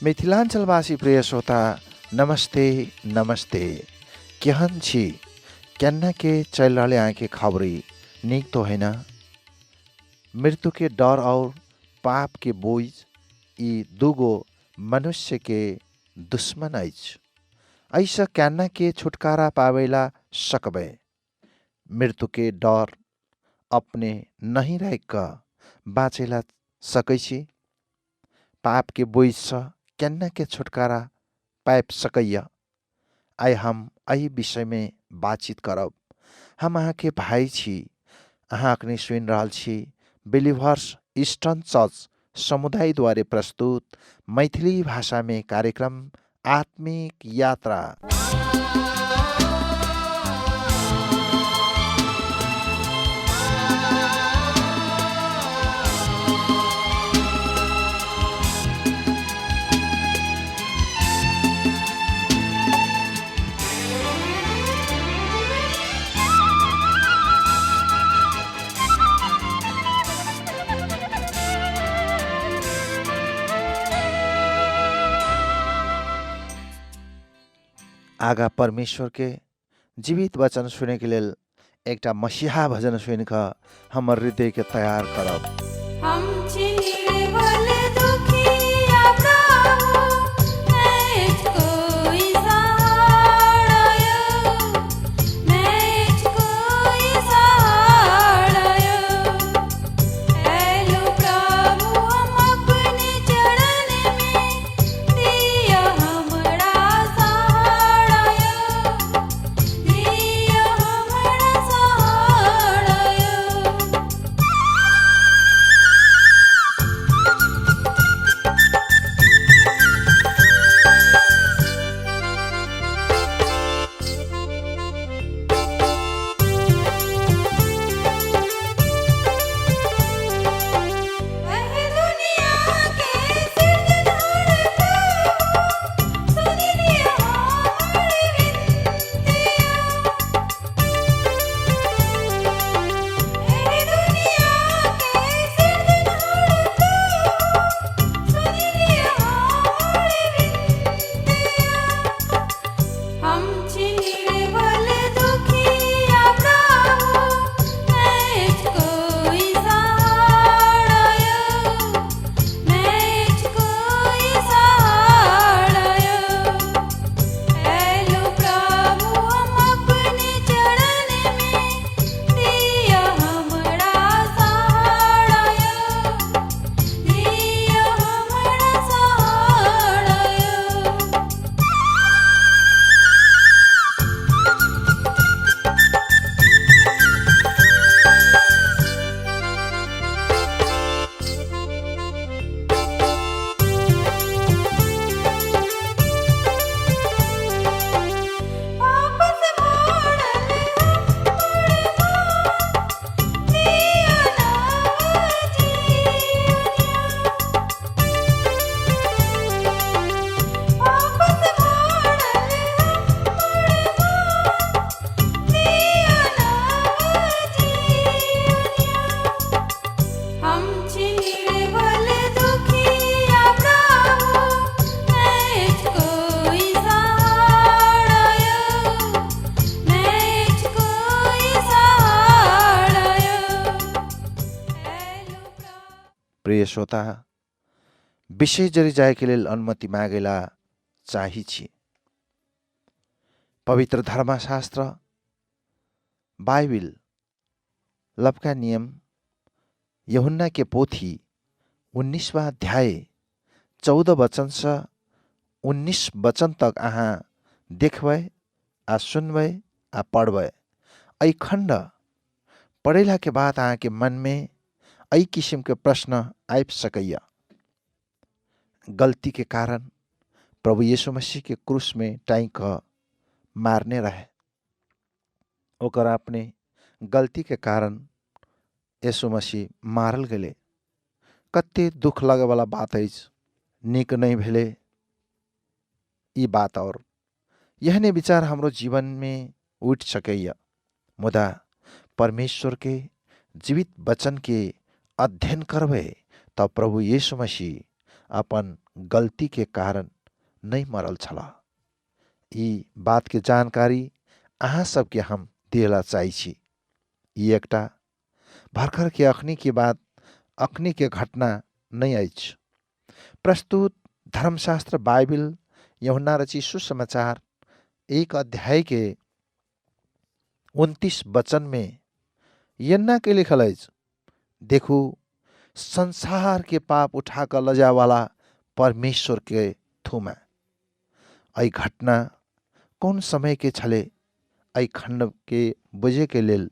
मिथिलाञ्चलवासी प्रिय श्रोता नमस्ते नमस्ते केहन छी केन्ना के चल रहे आके खबरी निक तो है ना। मृत्यु के डर और पाप के बोझ ई दुगो मनुष्य के दुश्मन अछि। ऐसा केन्ना के छुटकारा पावेला सकबे। मृत्यु के डर अपने नहीं रह का बाँचेला सकै छी। पाप के बोझ से केन्ना के छुटकारा पाइप सकैया। आइ हम एही विषय में बातचीत करब। हम अहाँ के भाई छी। अहाँ अखनी सुन रहल छी बिलीवर्स ईस्टर्न चर्च समुदाय द्वारा प्रस्तुत मैथिली भाषा में कार्यक्रम आत्मिक यात्रा। आगा परमेश्वर के जीवित वचन सुने के लेल एकटा मसीहा भजन सुन के हमर हृदय के तैयार करब। हम छी निर्बल दुखिया प्रभु कोई सहारा मैं कोई सहारा हेलो प्रभु हम अपने चरण में दिया हमरा सहारा दिया हमरा सहारा। प्रिय श्रोता विशेष जरी जाए के लेल अनुमति मागेला चाही छी। पवित्र धर्मशास्त्र बाइबिल लबका नियम यूहन्ना के पोथी 19वां अध्याय 14 वचन से 19 वचन तक अहाँ देखबै आ सुनबै आ पढ़बै। ऐ खण्ड पढ़ेला के बाद अहाँ के मन में ऐ किसिम के प्रश्न आइब सकैया। गलती के कारण प्रभु यीशु मसीह के क्रूस में टाई क मारने रहे। ओकर अपने गलती के कारण यीशु मसीह मारल गेले। कते दुख लगे वाला बात है। निक नहीं भेले ई बात और यहने विचार हमरो जीवन में उठ सकैया। मुदा परमेश्वर के जीवित वचन के अध्ययन करबे तब प्रभु यीशु मसीह अपन गलती के कारण नहीं मरल छला। ई बात के जानकारी अहाँ सबके हम दिएला चाहै छी। ई एकटा भर्खर के अखनी की बात, अखनी के घटना नहीं अछि। प्रस्तुत धर्मशास्त्र बाइबिल यूहन्ना रची सुसमाचार 1 अध्याय के 29 वचन में यन्ना के लिखल अछि, देखू संसार के पाप उठाकर लजा वाला परमेश्वर के थुमा। आई घटना कौन समय के छले, आई खंड के बुझे के लेल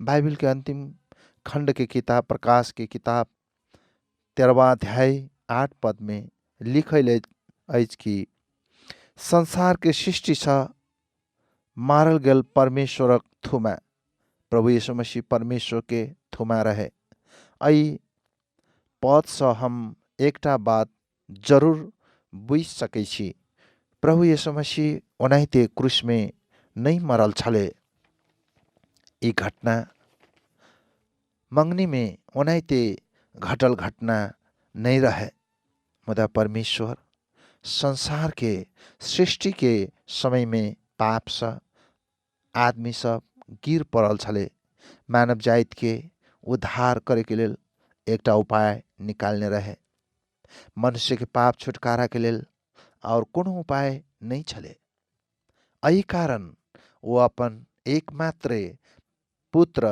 बाइबिल के अंतिम खंड के किताब प्रकाश के किताब 13वां अध्याय 8 पद में लिखल अछि कि संसार के सृष्टि छ मारल गेल परमेश्वरक थुमा। प्रभु यीशु मसीह परमेश्वर के थुमा रहे। आई पद से हम एकटा बात जरूर बुझ सकै छी, प्रभु यीशु मसीह ओनाहिते क्रूस में नहीं मरल छले। ई घटना मंगनी में ओनाहिते घटल घटना नहीं रहे, मुदा परमेश्वर संसार के सृष्टि के समय में पाप से आदमी सब गिर पड़ल छले। मानव जाति के उद्धार करे के लेल एकटा उपाय निकालने रहे। मनुष्य के पाप छुटकारा के लेल और कोनो उपाय नहीं छले। एही कारण वो अपन एकमात्र पुत्र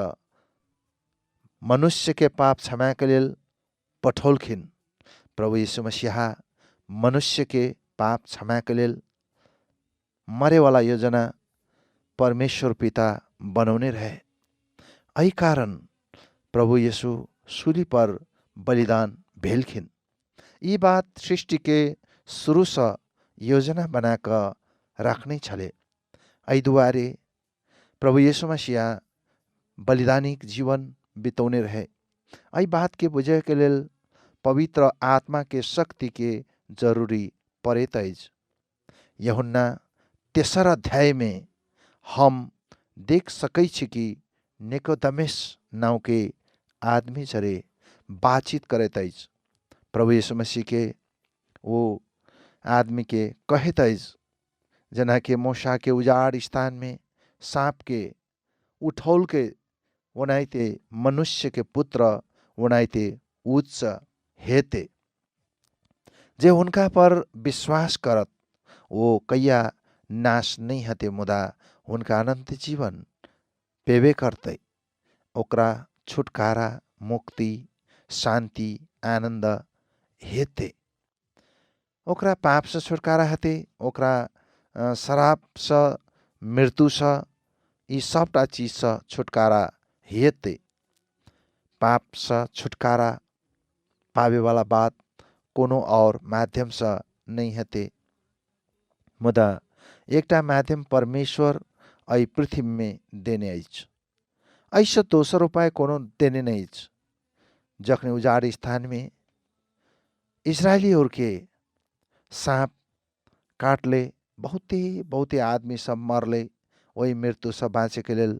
मनुष्य के पाप क्षमा के लेल पठौलखिन। प्रभु यीशु मसीह मनुष्य के पाप क्षमा के लेल मरे वाला योजना परमेश्वर पिता बनौने रहे। एही कारण प्रभु यीशु सूली पर बलिदान भेलखिन। ई बात सृष्टि के शुरू से योजना बनाकर रखने छले। एही दुआरे प्रभु यीशु मसीह बलिदानिक जीवन बितौने रहे। एही बात के बुझे के लेल पवित्र आत्मा के शक्ति के जरूरी पड़ेत अछि। यूहन्ना 3 अध्याय में हम देख सकै छी कि निकोदेमुस नाव के आदमी जरे बातचीत करत अछि। प्रभु यीशु मसीह के वो आदमी के कहत अछि, जना के मूसा के उजाड़ स्थान में सांप के उठौल के ओनाहिते मनुष्य के पुत्र ओनाहिते उच्च हेते। जे उनका पर विश्वास करत वो कहिया नाश नहीं हते, मुदा उनका अनंत जीवन पेबे करते। ओकरा छुटकारा, मुक्ति, शांति, आनंद हेते। ओकरा पाप से छुटकारा हते, ओकरा शराब से, मृत्यु से, ई सबटा चीज से छुटकारा हेते। पाप से छुटकारा पावे वाला बात कोनो और माध्यम से नहीं हते, मुदा एकटा माध्यम परमेश्वर एहि पृथ्वी में देने अछि। ऐसे दोसर उपाय कोनो देने नहीं अछि। जखने उजाड़ स्थान में इजरायली और के सांप काटले, बहुते आदमी सब मरले। वही मृत्यु से बाँचे के लेल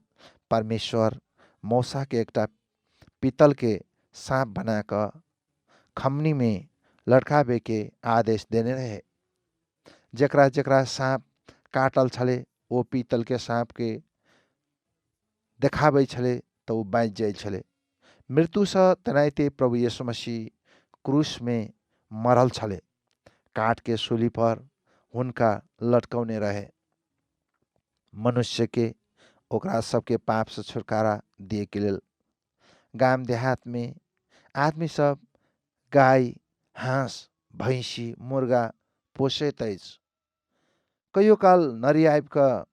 परमेश्वर मूसा के एकटा पीतल के सांप बनाकर खमनी में लटकावे के आदेश देने रहे। जकरा जकरा सांप काटल छले वो पीतल के सांप के देखाबै छले तो वो बाँच जाइ छले। मृत्यु से तेनाहिते प्रभु यीशु मसीह क्रूस में मरल छले। काट के सूली पर हुनका लटकौने रहे। मनुष्य के ओकरा सबके पाप से छुटकारा दिए के लेल गाम देहात में आदमी सब गाय, हाँस, भैंसी, मुर्गा पोसैत अछि। कहियो काल नरी आबि कऽ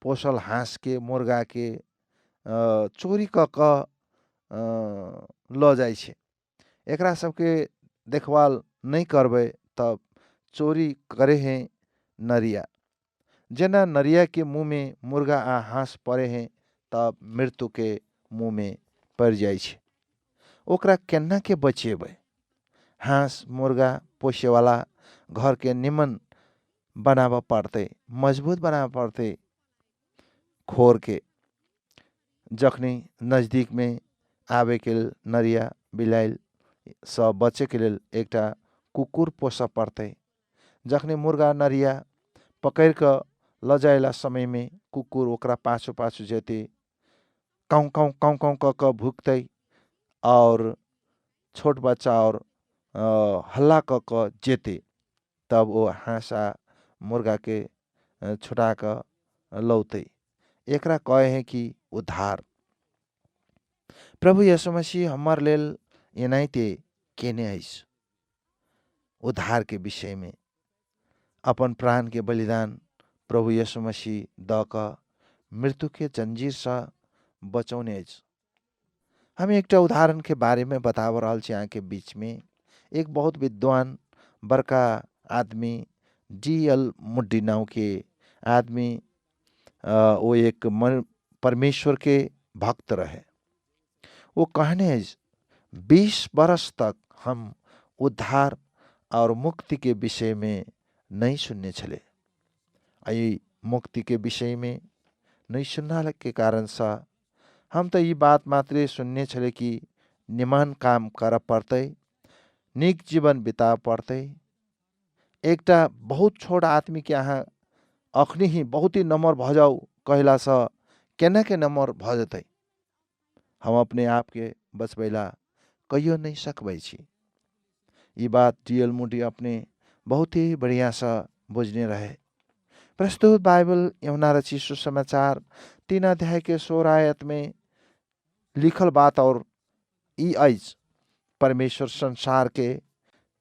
पोसल हाँस के, मुर्गा के चोरी कऽ कऽ लऽ जाइ छै। एकरा सबके देखभाल नहीं करबै तब चोरी करे हैं नरिया। जेना नरिया के मुँह में मुर्गा आ हाँस पड़े हैं तब मृत्यु के मुँह में पड़ जाइ छै। ओकरा केना के बचेबै? हाँस मुर्गा पोसे वाला घर के निमन बनाब पड़ते, मजबूत बनाब पड़ते। खोर के जखनी नजदीक में आवे के लेल नरिया बिलाइल सब बचे के लेल एकटा कुकुर पोस पड़तै। जखने मुर्गा नरिया पकड़ क लजाइला समय में कुकुर ओकरा पाछू पाछू जेते, काउ काउ काउ काउ क भुकतै और छोट बच्चा और हल्ला क जेते, तब वो हाँसा मुर्गा के छुटा क लौतै। एकरा कहे है कि उद्धार। प्रभु यीशु मसीह हमार लेल एनाइते केने आइस उद्धार के विषय में अपन प्राण के बलिदान प्रभु यीशु मसीह द क मृत्यु के जंजीर से बचौने आइस। हम एक उदाहरण के बारे में बताव रहल छी यहाँ के बीच में। एक बहुत विद्वान बड़का आदमी D.L. मुड्डी नाव के आदमी वो एक परमेश्वर के भक्त रहे। वो कहने 20 बरस तक हम उद्धार और मुक्ति के विषय में नहीं सुनने छले। आई मुक्ति के विषय में नहीं सुनना के कारण सा हम तो ये बात मात्रे सुनने छले कि निमान काम कर पड़ते, निक जीवन बिता पड़ते। एकटा बहुत छोट आदमी के यहाँ अखनी ही बहुत ही नम्बर भ जाऊ कहला सा केना के नम्बर भ जते। हम अपने आप के बचबैला कहियो नहीं सकबै छी। ये बात D.L. मुडी अपने बहुत ही बढ़िया सा बुझने रहे। प्रस्तुत बाइबल यूहन्ना रचित सुसमाचार 3 अध्याय के 16 आयत में लिखल बात और ई आइज परमेश्वर संसार के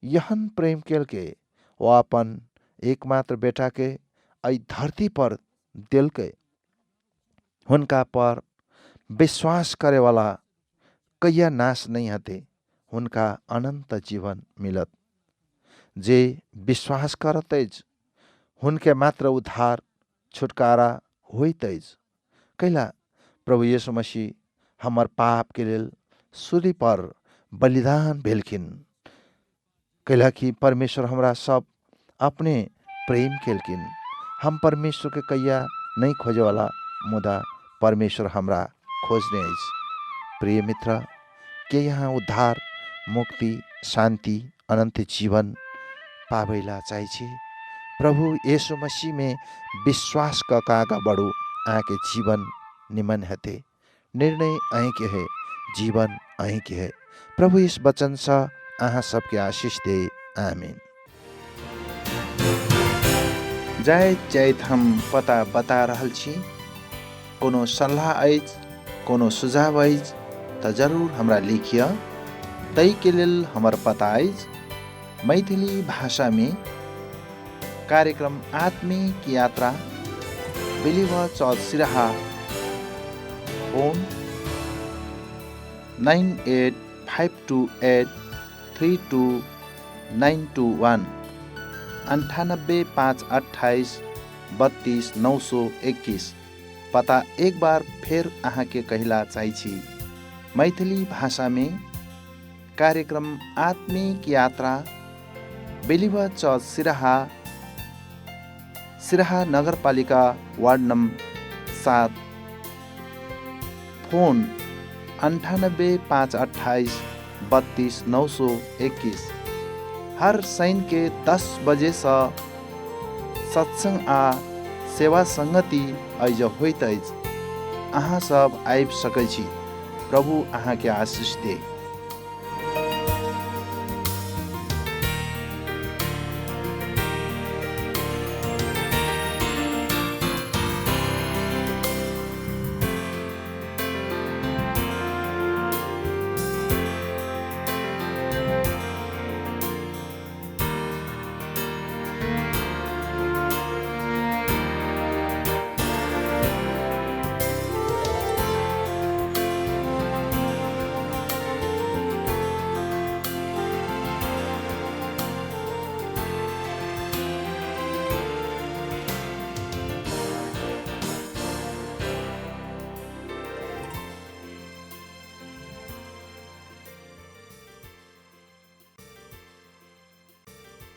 यहन प्रेम केल के वो अपन एकमात्र बेटा के आई धरती पर दिल के हुनका पर विश्वास करे वाला कहिया नाश नहीं हते, हुनका अनंत जीवन मिलत। जे विश्वास करतेज हुनके मात्र उद्धार छुटकारा होइतेज। कैला प्रभु यीशु मसीह हमार पाप के लेल सूली पर बलिदान भेलखिन। कैला कि परमेश्वर हमरा सब अपने प्रेम केलकिन। हम परमेश्वर के कहिया नहीं खोजे वाला, मुदा परमेश्वर हमरा खोजने आइस। प्रिय मित्र, के यहाँ उद्धार, मुक्ति, शांति, अनंत जीवन पावेला चाहिए। प्रभु यीशु मसीह में विश्वास का आगा बढ़ू, आके जीवन निमन हते। निर्णय अहीं के है, जीवन अहीं के है। प्रभु इस वचन से आहा सबके आशीष दे। आमीन। जाय जाइत हम पता बता रहल छी। कोनो सलाह आइज, कोनो सुझाव आइज तो जरूर हमरा लिखिए। तई के लेल हमर पता आइज मैथिली भाषा में कार्यक्रम आत्मिक यात्रा, बिलीवर चौथ सिराहा, फोन 9852832921 9858 32 921। पता एक बार फिर अहाँ के कहला चाहिए। मैथिली भाषा में कार्यक्रम आत्मिक यात्रा, बिलीवर चौथ सिराहा, सिराहा नगरपालिका वार्ड नंबर 7, फोन 9858 32 921। हर शनि के 10 बजे से सत्संग आ सेवा संगति अज होइत अछि। अहाँ सब आबि सकै छी। प्रभु अहाँ के आशीष दे।